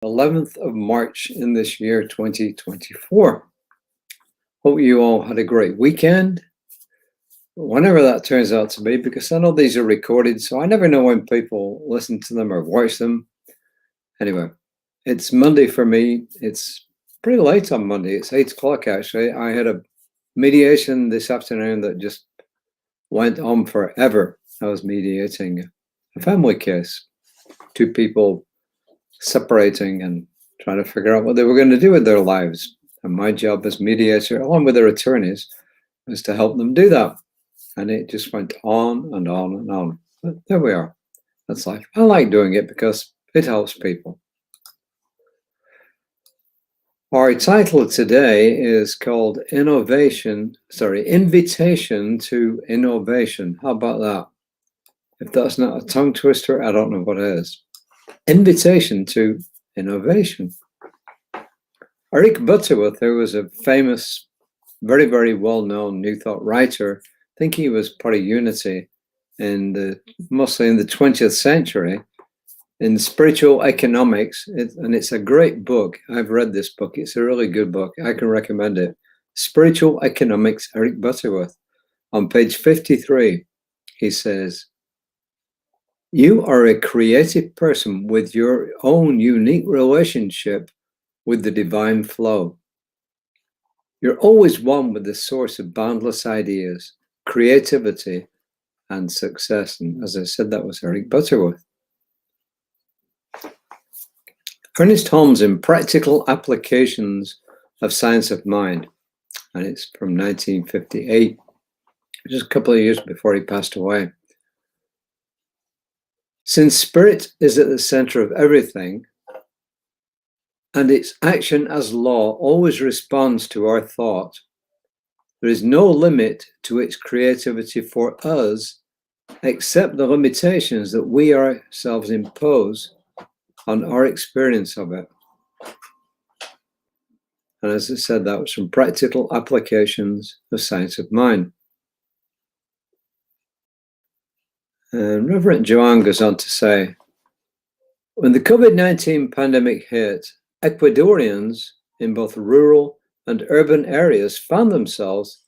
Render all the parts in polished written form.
11th of March in this year, 2024. Hope you all had a great weekend, whenever that turns out to be, because I know these are recorded, so I never know when people listen to them or watch them. Anyway, it's Monday for me. It's pretty late on Monday. It's 8 o'clock, actually. I had a mediation this afternoon that just went on forever. I was mediating a family case, two people separating and trying to figure out what they were going to do with their lives. And my job as mediator, along with their attorneys, was to help them do that. And it just went on and on and on. But there we are. That's life. I like doing it because it helps people. Our title today is called Invitation to Innovation. How about that? If that's not a tongue twister, I don't know what is. Invitation to Innovation. Eric Butterworth, who was a famous, very, very well-known New Thought writer, I think he was part of Unity mostly in the 20th century, in Spiritual Economics, and it's a great book. I've read this book. It's a really good book. I can recommend it. Spiritual Economics, Eric Butterworth. On page 53, he says, "You are a creative person with your own unique relationship with the divine flow. You're always one with the source of boundless ideas, creativity, and success." And as I said, that was Eric Butterworth. Ernest Holmes in Practical Applications of Science of Mind, and it's from 1958, just a couple of years before he passed away. Since spirit is at the center of everything, and its action as law always responds to our thought, there is no limit to its creativity for us except the limitations that we ourselves impose on our experience of it. And as I said, that was from Practical Applications of Science of Mind. And Reverend Joanne goes on to say, when the COVID-19 pandemic hit, Ecuadorians in both rural and urban areas found themselves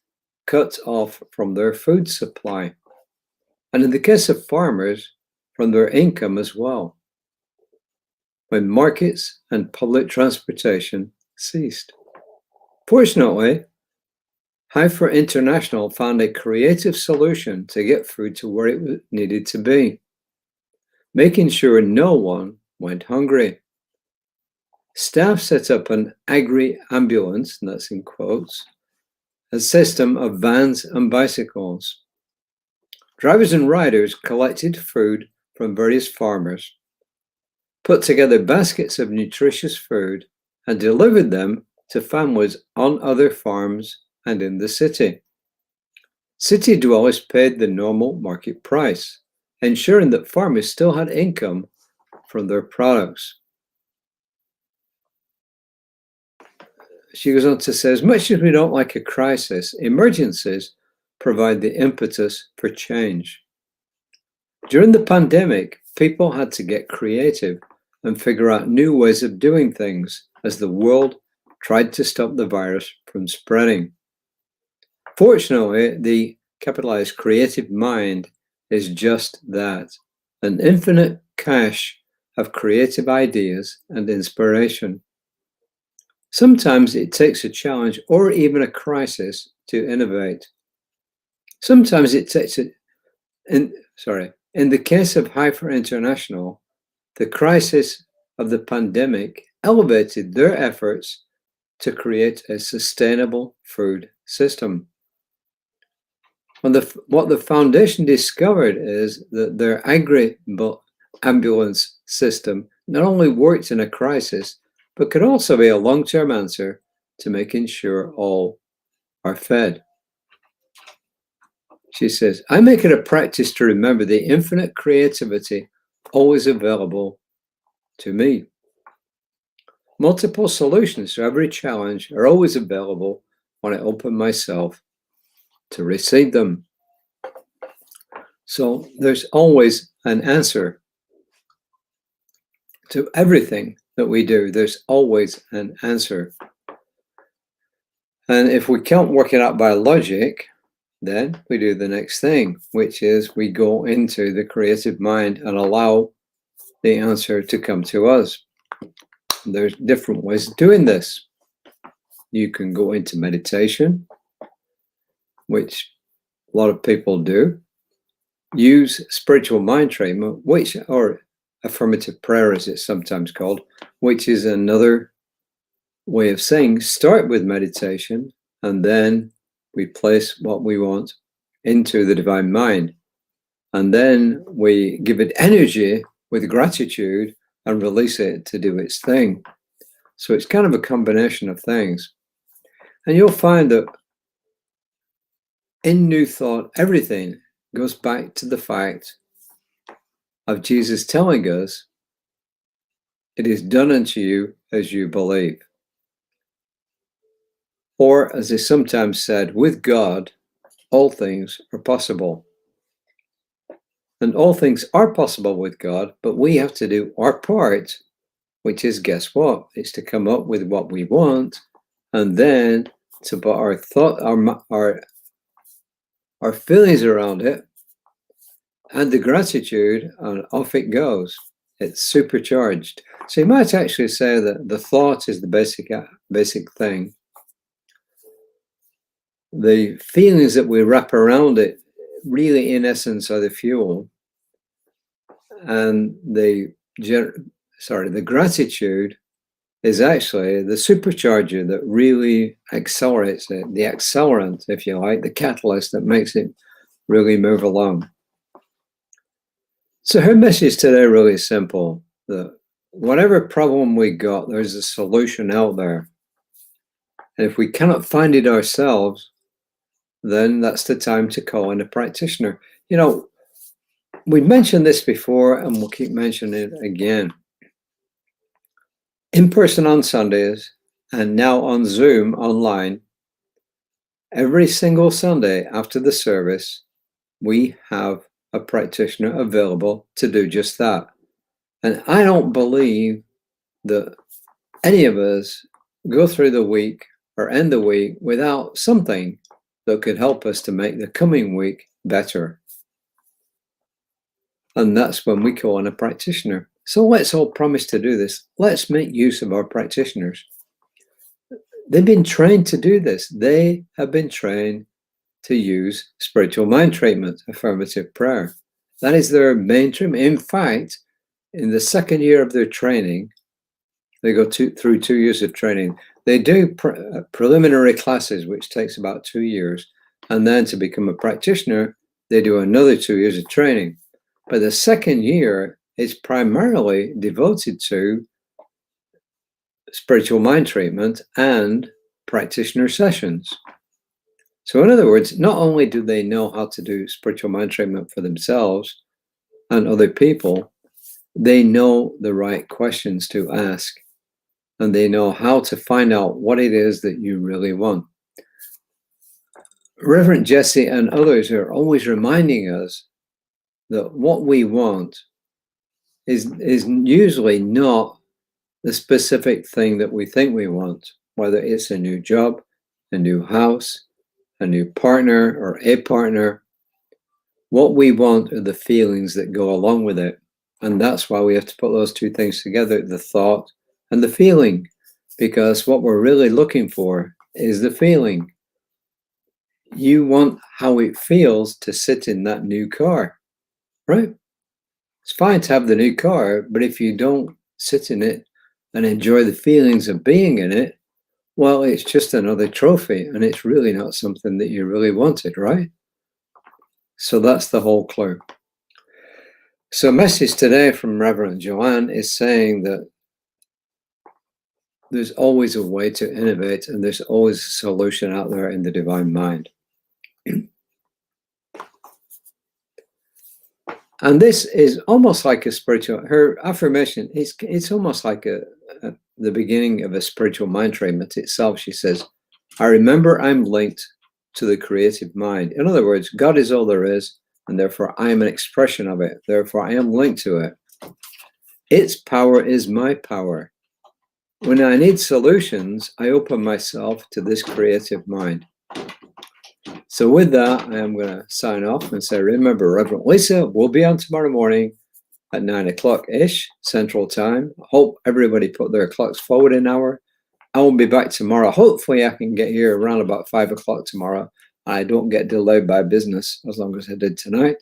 cut off from their food supply, and in the case of farmers, from their income as well, when markets and public transportation ceased. Fortunately, Heifer International found a creative solution to get food to where it needed to be, making sure no one went hungry. Staff set up an agri-ambulance, and that's in quotes, a system of vans and bicycles. Drivers and riders collected food from various farmers, put together baskets of nutritious food, and delivered them to families on other farms and in the city. City dwellers paid the normal market price, ensuring that farmers still had income from their products. She goes on to say, as much as we don't like a crisis, emergencies provide the impetus for change. During the pandemic, people had to get creative and figure out new ways of doing things as the world tried to stop the virus from spreading. Fortunately, the capitalized creative mind is just that, an infinite cache of creative ideas and inspiration. Sometimes it takes a challenge or even a crisis to innovate. Sometimes it takes in the case of Heifer International, the crisis of the pandemic elevated their efforts to create a sustainable food system. What the foundation discovered is that their agri-ambulance system not only worked in a crisis, but could also be a long-term answer to making sure all are fed. She says, I make it a practice to remember the infinite creativity always available to me. Multiple solutions to every challenge are always available when I open myself to receive them. So there's always an answer to everything that we do, there's always an answer. And if we can't work it out by logic, then we do the next thing, which is we go into the creative mind and allow the answer to come to us. There's different ways of doing this. You can go into meditation, which a lot of people do. Use spiritual mind treatment, or affirmative prayer as it's sometimes called, which is another way of saying start with meditation and then we place what we want into the divine mind. And then we give it energy with gratitude and release it to do its thing. So it's kind of a combination of things. And you'll find that in New Thought, everything goes back to the fact of Jesus telling us, it is done unto you as you believe. Or, as is sometimes said, with God, all things are possible. And all things are possible with God, but we have to do our part, which is, guess what? It's to come up with what we want, and then to put our thought, our feelings around it, and the gratitude, and off it goes. It's supercharged. So you might actually say that the thought is the basic thing. The feelings that we wrap around it really, in essence, are the fuel. And the gratitude is actually the supercharger that really accelerates it, the accelerant, if you like, the catalyst that makes it really move along. So her message today really is simple, that whatever problem we got, there's a solution out there. And if we cannot find it ourselves, then that's the time to call in a practitioner. You know, we mentioned this before and we'll keep mentioning it again. In person on Sundays and now on Zoom online, every single Sunday after the service, we have a practitioner available to do just that. And I don't believe that any of us go through the week or end the week without something that could help us to make the coming week better. And that's when we call on a practitioner. So let's all promise to do this. Let's make use of our practitioners. They've been trained to do this. They have been trained to use spiritual mind treatment, affirmative prayer. That is their main treatment. In fact, in the second year of their training, they go through 2 years of training. They do preliminary classes, which takes about 2 years. And then to become a practitioner, they do another 2 years of training. But the second year is primarily devoted to spiritual mind treatment and practitioner sessions. So in other words, not only do they know how to do spiritual mind treatment for themselves and other people, they know the right questions to ask, and they know how to find out what it is that you really want. Reverend Jesse and others are always reminding us that what we want is usually not the specific thing that we think we want, whether it's a new job, a new house, a new partner, or a partner. What we want are the feelings that go along with it. And that's why we have to put those two things together, the thought and the feeling, because what we're really looking for is the feeling. You want how it feels to sit in that new car, right? It's fine to have the new car, but if you don't sit in it and enjoy the feelings of being in it, well, it's just another trophy, and it's really not something that you really wanted, right? So that's the whole clue. So a message today from Reverend Joanne is saying that there's always a way to innovate, and there's always a solution out there in the divine mind. And this is almost like a spiritual, her affirmation, it's almost like the beginning of a spiritual mind treatment itself. She says, I remember I'm linked to the creative mind. In other words, God is all there is, and therefore I am an expression of it. Therefore I am linked to it. Its power is my power. When I need solutions, I open myself to this creative mind. So with that, I am going to sign off and say, remember, Reverend Lisa will be on tomorrow morning at 9 o'clock-ish Central Time. I hope everybody put their clocks forward an hour. I will be back tomorrow. Hopefully I can get here around about 5 o'clock tomorrow. I don't get delayed by business as long as I did tonight.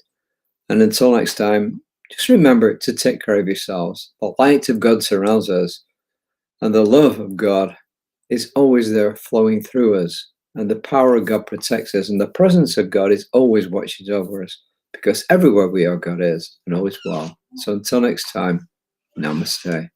And until next time, just remember to take care of yourselves. The light of God surrounds us, and the love of God is always there flowing through us. And the power of God protects us, and the presence of God is always watching over us, because everywhere we are, God is, and always will. So until next time, namaste.